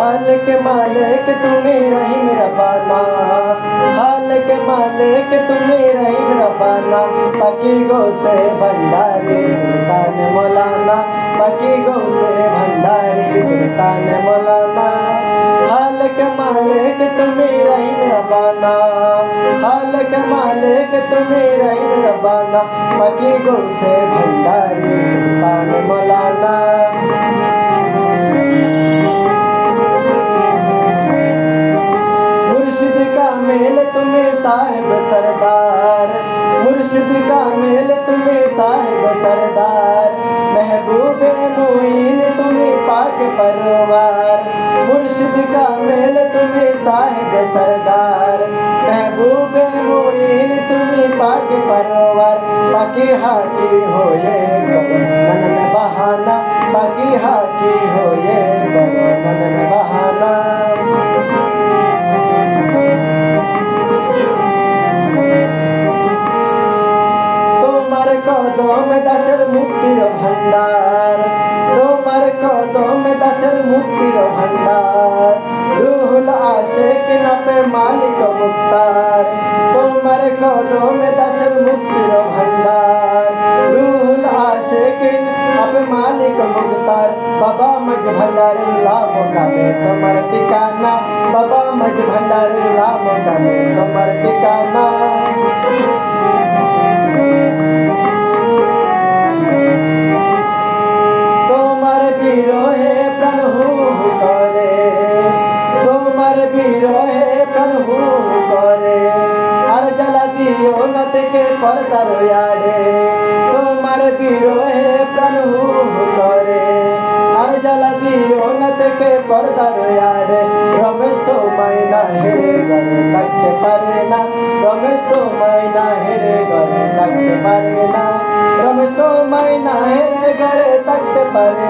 हाल के मालिक तू मेरा ही रब्बाना, हाल के मालिक तू मेरा ही रब्बाना। पकी गो से भंडारी सुल्तान मौलाना, पकी गो से भंडारी सुल्तान मौलाना। हाल के मालिक तू मेरा ही रब्बाना, हाल के मालिक तू मेरा ही रब्बाना। पकी गो से भंडारी सुल्तान मौलाना। मुर्शिद का मेल तुम्हें साहिब सरदार, मुर्शिद का मेल तुम्हें साहिब सरदार। महबूबे मुईन तुम्हें पाक परवार, मुर्शिद का मेल तुम्हें साहिब सरदार। महबूबे मुईन तुम्हें पाक परवार। पाकी हाकी हो ये करो ननन बहाना, पाकी हाकी हो ये करो ननन बहाना। कदम दशर मुक्तिर भंडार, তোমার কদম দাসের মুক্তির ভান্ডার। রুহুল আশিক নামে মালিক মুক্তার, তোমার কদম দাসের মুক্তির ভান্ডার। রুহুল আশিক নামে মালিক মুক্তার। বাবা মজ ভান্ডারের লাভ কামে তোমার ঠিকানা, বাবা মজ ভান্ডারের লাভ কামে তোমার ঠিকানা। বিরহে প্রাণ হু করে, তোমার বিরহে প্রাণ হু করে। আর জ্বালা দিও না থেকে পর্দার আড়ে, তোমার বিরহে প্রাণ হু করে। আর জ্বালা দিও না থেকে পর্দার আড়ে। রমেশ তোমায় না হেরে ঘরে থাকতে পারে না, রমেশ তোমায় না হেরে ঘরে থাকতে পারে না, রমেশ তোমায় না হেরে ঘরে থাকতে পারে